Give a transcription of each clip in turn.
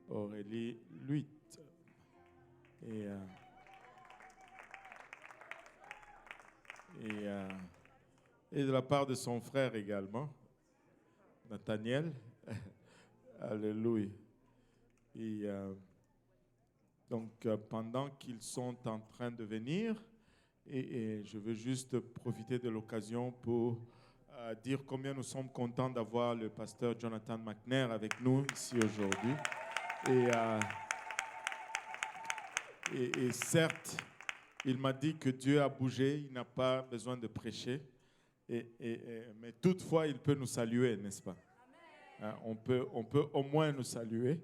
Aurélie Luit. Et, euh, et, euh, et de la part de son frère également, Nathaniel. Alléluia. Et donc, pendant qu'ils sont en train de venir, et je veux juste profiter de l'occasion pour dire combien nous sommes contents d'avoir le pasteur Jonathan McNair avec nous ici aujourd'hui. Et, euh, et certes, il m'a dit que Dieu a bougé, il n'a pas besoin de prêcher, mais toutefois, il peut nous saluer, n'est-ce pas? On peut au moins nous saluer.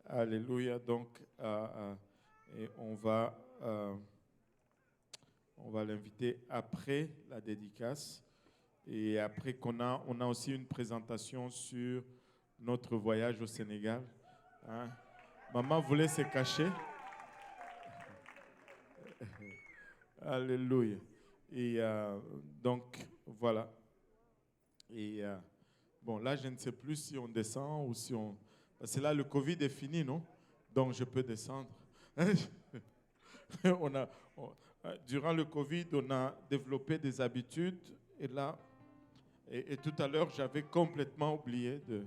Alléluia. Donc, et on va l'inviter après la dédicace. Et après on a aussi une présentation sur notre voyage au Sénégal. Hein? Maman voulait se cacher. Alléluia. Et donc, voilà. Et bon, là, je ne sais plus si on descend ou si on... Parce que là, le Covid est fini, non? Donc, je peux descendre. Durant le Covid, on a développé des habitudes. Et là, et tout à l'heure, j'avais complètement oublié de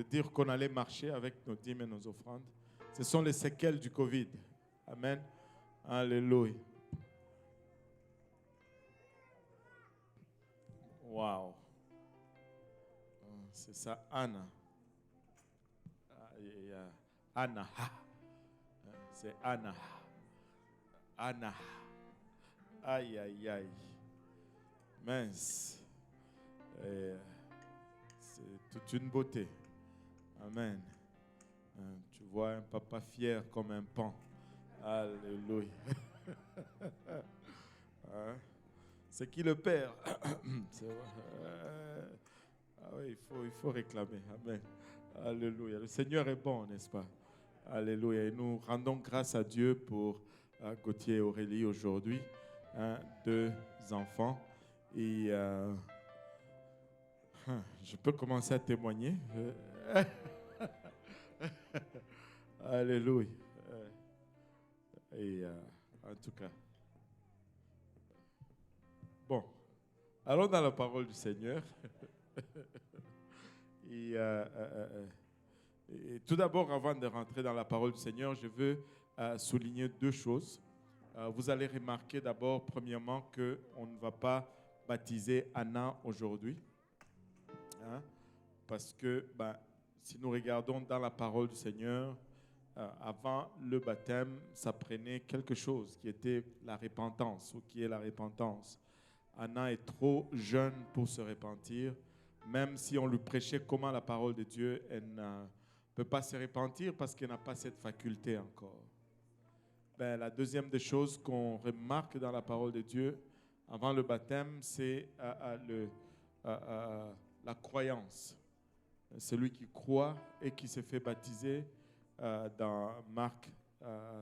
dire qu'on allait marcher avec nos dîmes et nos offrandes. Ce sont les séquelles du Covid. Amen. Alléluia. Wow. C'est ça, Anna. Anna. C'est Anna. Anna. Aïe, aïe, aïe. Mince. C'est toute une beauté. Amen. Tu vois un papa fier comme un pan. Alléluia. C'est qui le père? Ah oui, il faut réclamer. Amen. Alléluia. Le Seigneur est bon, n'est-ce pas? Alléluia. Et nous rendons grâce à Dieu pour Gauthier et Aurélie aujourd'hui. 2 enfants. Et je peux commencer à témoigner. Alléluia. Et en tout cas. Bon. Allons dans la parole du Seigneur. Et tout d'abord, avant de rentrer dans la parole du Seigneur, je veux souligner 2 choses. Vous allez remarquer d'abord, premièrement, qu'on ne va pas baptiser Anna aujourd'hui. Hein, parce que si nous regardons dans la parole du Seigneur, avant le baptême, ça prenait quelque chose qui était la repentance, ou qui est la repentance. Anna est trop jeune pour se repentir. Même si on lui prêchait comment la parole de Dieu, elle ne peut pas se repentir parce qu'elle n'a pas cette faculté encore. La deuxième des choses qu'on remarque dans la parole de Dieu avant le baptême, c'est la croyance. Celui qui croit et qui se fait baptiser dans Marc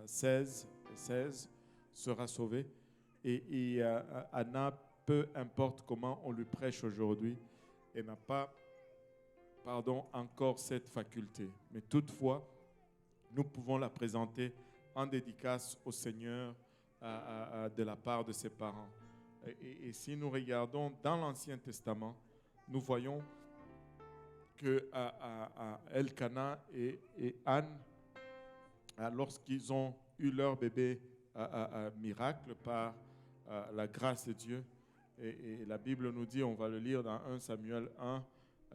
16 sera sauvé. Et Anna, peu importe comment on lui prêche aujourd'hui, elle n'a pas encore cette faculté. Mais toutefois, nous pouvons la présenter en dédicace au Seigneur de la part de ses parents. Et si nous regardons dans l'Ancien Testament, nous voyons que Elkana et Anne, lorsqu'ils ont eu leur bébé miracle par la grâce de Dieu, et la Bible nous dit, on va le lire dans 1 Samuel 1,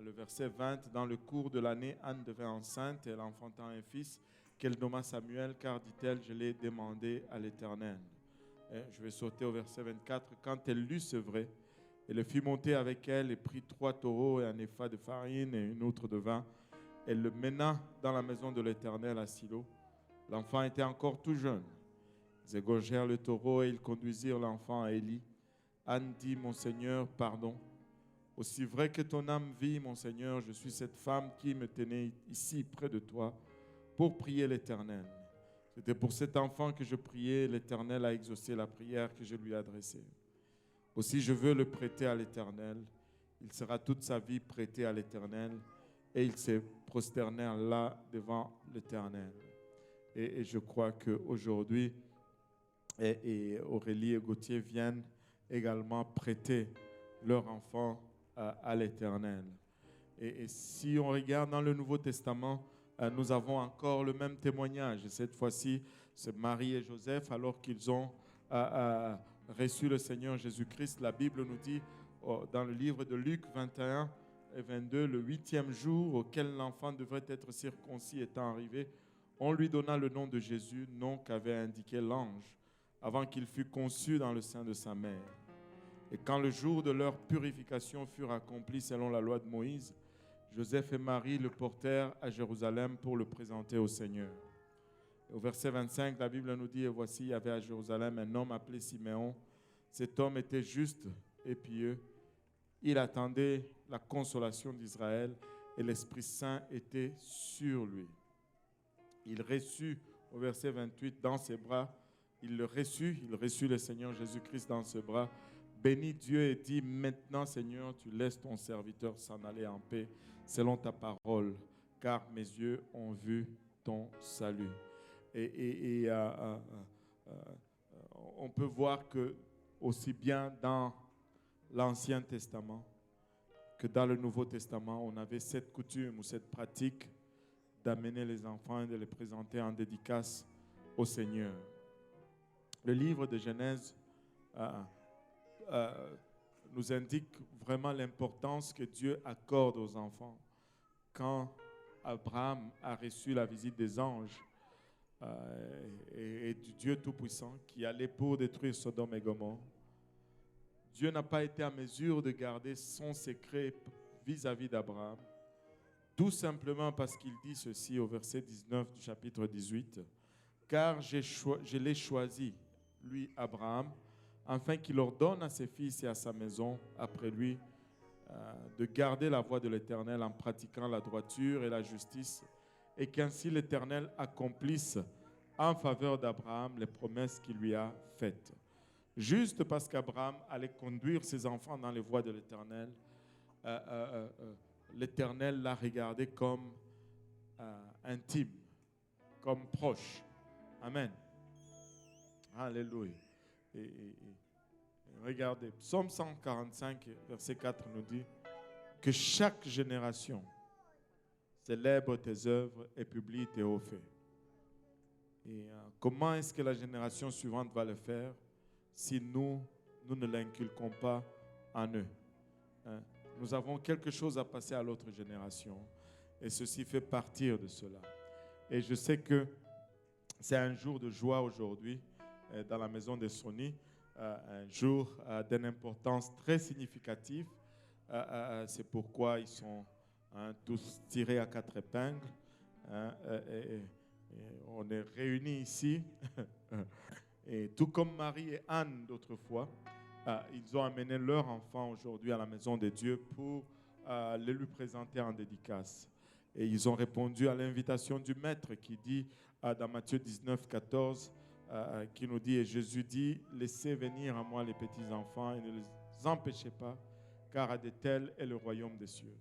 le verset 20, dans le cours de l'année, Anne devint enceinte et elle enfanta un fils qu'elle nomma Samuel, car, dit-elle, je l'ai demandé à l'Éternel. Je vais sauter au verset 24. Quand elle l'eut sevré, elle le fit monter avec elle et prit 3 taureaux et un épha de farine et une outre de vin. Elle le mena dans la maison de l'Éternel à Silo. L'enfant était encore tout jeune. Ils égorgèrent le taureau et ils conduisirent l'enfant à Élie. Anne dit, mon Seigneur, pardon. Aussi vrai que ton âme vit, mon Seigneur, je suis cette femme qui me tenait ici près de toi pour prier l'Éternel. C'était pour cet enfant que je priais, l'Éternel a exaucé la prière que je lui ai adressée. Aussi je veux le prêter à l'Éternel. Il sera toute sa vie prêté à l'Éternel et ils se prosternèrent là devant l'Éternel. Et je crois qu'aujourd'hui, et Aurélie et Gauthier viennent également prêter leur enfant à l'Éternel. Et si on regarde dans le Nouveau Testament, nous avons encore le même témoignage. Et cette fois-ci, c'est Marie et Joseph, alors qu'ils ont reçu le Seigneur Jésus-Christ. La Bible nous dit, dans le livre de Luc 21 et 22, le 8e jour auquel l'enfant devrait être circoncis étant arrivé, on lui donna le nom de Jésus, nom qu'avait indiqué l'ange, avant qu'il fût conçu dans le sein de sa mère. Et quand le jour de leur purification fut accompli selon la loi de Moïse, Joseph et Marie le portèrent à Jérusalem pour le présenter au Seigneur. Au verset 25, la Bible nous dit, « Et voici, il y avait à Jérusalem un homme appelé Siméon. Cet homme était juste et pieux. Il attendait la consolation d'Israël et l'Esprit Saint était sur lui. Il reçut, au verset 28, dans ses bras, il reçut le Seigneur Jésus-Christ dans ses bras, bénit Dieu et dit, maintenant Seigneur, tu laisses ton serviteur s'en aller en paix, selon ta parole, car mes yeux ont vu ton salut. » On peut voir que aussi bien dans l'Ancien Testament que dans le Nouveau Testament, on avait cette coutume ou cette pratique d'amener les enfants et de les présenter en dédicace au Seigneur. Le livre de Genèse nous indique vraiment l'importance que Dieu accorde aux enfants. Quand Abraham a reçu la visite des anges et du Dieu Tout-Puissant qui allait pour détruire Sodome et Gomorrhe, Dieu n'a pas été en mesure de garder son secret vis-à-vis d'Abraham, tout simplement parce qu'il dit ceci au verset 19 du chapitre 18, « Car je l'ai choisi, lui Abraham, afin qu'il ordonne à ses fils et à sa maison après lui de garder la voie de l'Éternel en pratiquant la droiture et la justice, et qu'ainsi l'Éternel accomplisse en faveur d'Abraham les promesses qu'il lui a faites. » Juste parce qu'Abraham allait conduire ses enfants dans les voies de l'Éternel, l'Éternel l'a regardé comme intime, comme proche. Amen. Alléluia. Et regardez, Psaume 145, verset 4 nous dit que chaque génération célèbre tes œuvres et publie tes hauts faits. Et comment est-ce que la génération suivante va le faire si nous ne l'inculquons pas en eux? Nous avons quelque chose à passer à l'autre génération et ceci fait partir de cela. Et je sais que c'est un jour de joie aujourd'hui dans la maison de Sony, un jour d'une importance très significative. C'est pourquoi ils sont tous tirés à 4 épingles. Et on est réunis ici. Et tout comme Marie et Anne d'autrefois, ils ont amené leur enfant aujourd'hui à la maison de Dieu pour le lui présenter en dédicace. Et ils ont répondu à l'invitation du Maître qui dit dans Matthieu 19, 14, qui nous dit, et Jésus dit, laissez venir à moi les petits enfants et ne les empêchez pas, car à de tels est le royaume des cieux.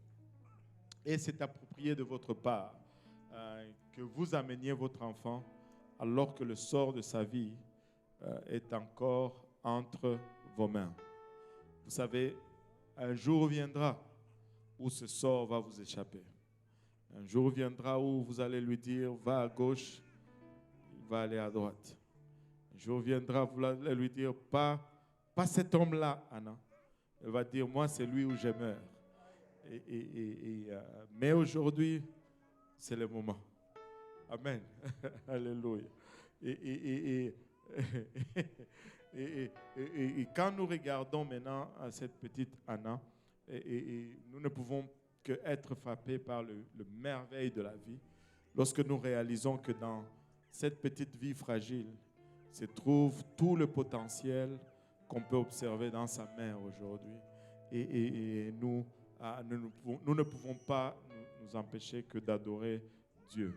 Et c'est approprié de votre part que vous ameniez votre enfant alors que le sort de sa vie est encore entre vos mains. Vous savez, un jour viendra où ce sort va vous échapper. Un jour viendra où vous allez lui dire, va à gauche, il va aller à droite. Un jour viendra, vous allez lui dire, pas cet homme-là, Anna. Elle va dire, moi, c'est lui où je meurs. Mais aujourd'hui, c'est le moment. Amen. Alléluia. Et quand nous regardons maintenant à cette petite Anna, nous ne pouvons qu'être frappés par le merveille de la vie, lorsque nous réalisons que dans cette petite vie fragile se trouve tout le potentiel qu'on peut observer dans sa mère aujourd'hui. Et nous ne pouvons pas nous empêcher que d'adorer Dieu.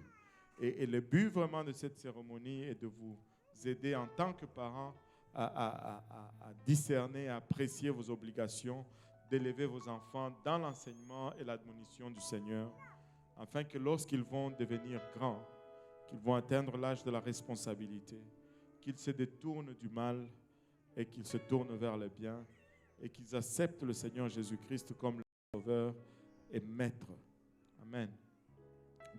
Et le but vraiment de cette cérémonie est de vous aider en tant que parents à discerner, à apprécier vos obligations, d'élever vos enfants dans l'enseignement et l'admonition du Seigneur, afin que lorsqu'ils vont devenir grands, qu'ils vont atteindre l'âge de la responsabilité, qu'ils se détournent du mal et qu'ils se tournent vers le bien et qu'ils acceptent le Seigneur Jésus-Christ comme le Sauveur et Maître. Amen.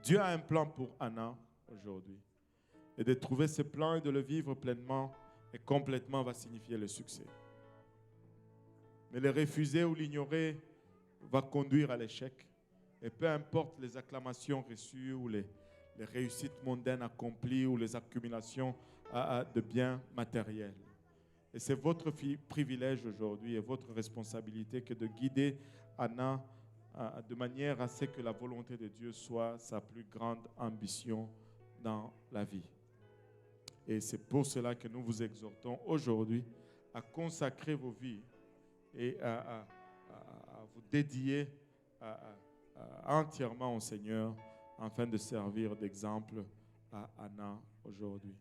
Dieu a un plan pour Anna aujourd'hui. Et de trouver ce plan et de le vivre pleinement et complètement va signifier le succès. Mais le refuser ou l'ignorer va conduire à l'échec. Et peu importe les acclamations reçues ou les réussites mondaines accomplies ou les accumulations de biens matériels. Et c'est votre privilège aujourd'hui et votre responsabilité que de guider Anna de manière à ce que la volonté de Dieu soit sa plus grande ambition dans la vie. Et c'est pour cela que nous vous exhortons aujourd'hui à consacrer vos vies et à vous dédier entièrement au Seigneur afin de servir d'exemple à Anna aujourd'hui.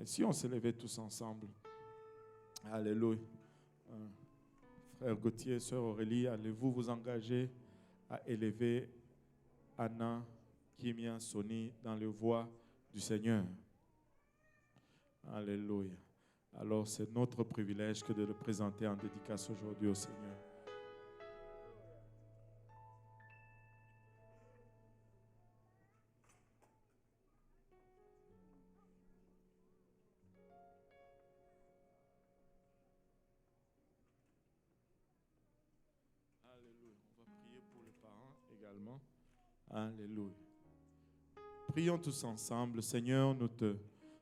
Si on se levait tous ensemble, alléluia. Frère Gauthier, sœur Aurélie, allez-vous vous engager à élever Anna, Kimia, Sony dans les voies du Seigneur? Alléluia. Alors c'est notre privilège que de le présenter en dédicace aujourd'hui au Seigneur. Alléluia. On va prier pour les parents également. Alléluia. Prions tous ensemble. Seigneur, nous te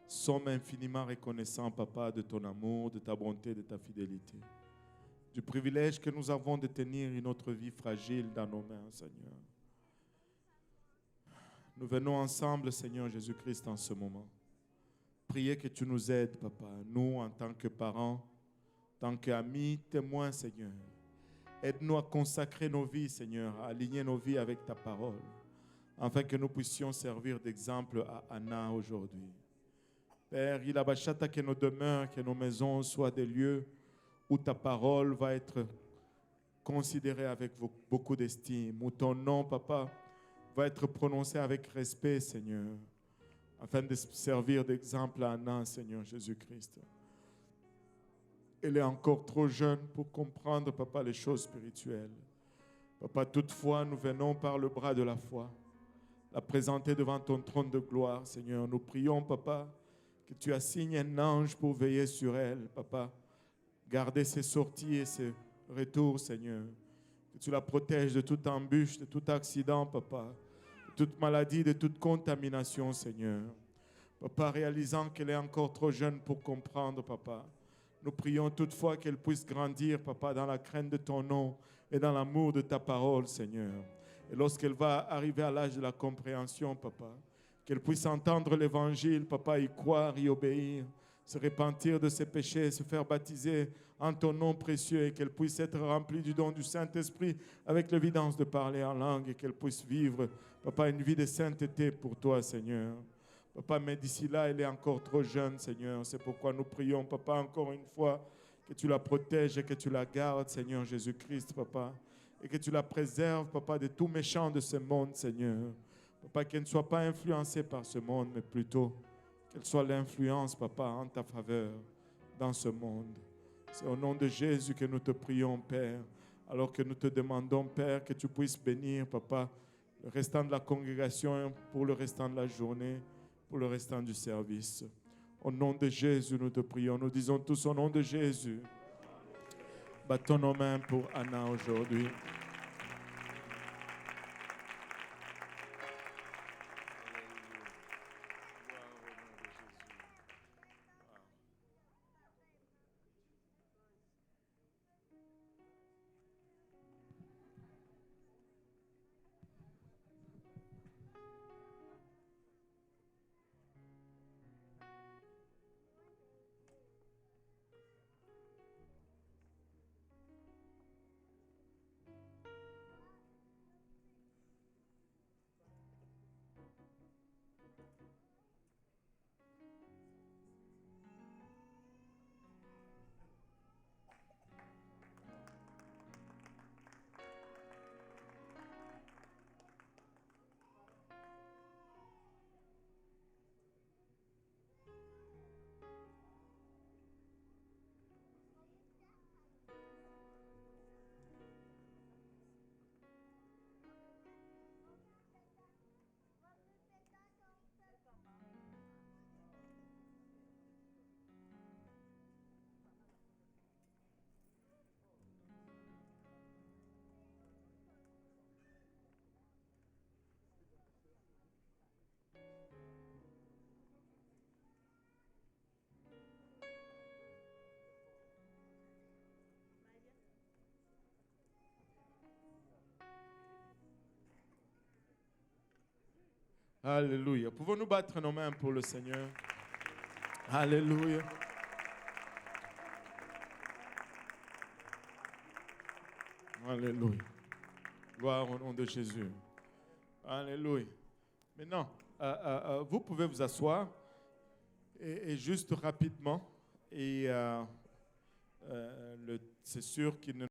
sommes infiniment reconnaissants, Papa, de ton amour, de ta bonté, de ta fidélité. Du privilège que nous avons de tenir une autre vie fragile dans nos mains, Seigneur. Nous venons ensemble, Seigneur Jésus-Christ, en ce moment. Prier que tu nous aides, Papa, nous en tant que parents, en tant qu'amis, témoins, Seigneur. Aide-nous à consacrer nos vies, Seigneur, à aligner nos vies avec ta parole, afin que nous puissions servir d'exemple à Anna aujourd'hui. Père, il a bachata que nos demeures, que nos maisons soient des lieux où ta parole va être considérée avec beaucoup d'estime, où ton nom, Papa, va être prononcé avec respect, Seigneur, afin de servir d'exemple à Anna, Seigneur Jésus-Christ. Elle est encore trop jeune pour comprendre, Papa, les choses spirituelles. Papa, toutefois, nous venons par le bras de la foi la présenter devant ton trône de gloire, Seigneur. Nous prions, Papa, que tu assignes un ange pour veiller sur elle, Papa. Garder ses sorties et ses retours, Seigneur. Que tu la protèges de toute embûche, de tout accident, Papa. De toute maladie, de toute contamination, Seigneur. Papa, réalisant qu'elle est encore trop jeune pour comprendre, Papa. Nous prions toutefois qu'elle puisse grandir, Papa, dans la crainte de ton nom et dans l'amour de ta parole, Seigneur. Et lorsqu'elle va arriver à l'âge de la compréhension, Papa, qu'elle puisse entendre l'évangile, Papa, y croire, y obéir, se repentir de ses péchés, se faire baptiser en ton nom précieux et qu'elle puisse être remplie du don du Saint-Esprit avec l'évidence de parler en langue et qu'elle puisse vivre, Papa, une vie de sainteté pour toi, Seigneur. Papa, mais d'ici là, elle est encore trop jeune, Seigneur. C'est pourquoi nous prions, Papa, encore une fois, que tu la protèges et que tu la gardes, Seigneur Jésus-Christ, Papa. Et que tu la préserves, Papa, de tout méchant de ce monde, Seigneur. Papa, qu'elle ne soit pas influencée par ce monde, mais plutôt qu'elle soit l'influence, Papa, en ta faveur dans ce monde. C'est au nom de Jésus que nous te prions, Père. Alors que nous te demandons, Père, que tu puisses bénir, Papa, le restant de la congrégation pour le restant de la journée, pour le restant du service. Au nom de Jésus, nous te prions. Nous disons tous au nom de Jésus. Battons nos mains pour Anna aujourd'hui. Alléluia. Pouvons-nous battre nos mains pour le Seigneur? Alléluia. Alléluia. Gloire au nom de Jésus. Alléluia. Maintenant, vous pouvez vous asseoir et juste rapidement. Et c'est sûr qu'il ne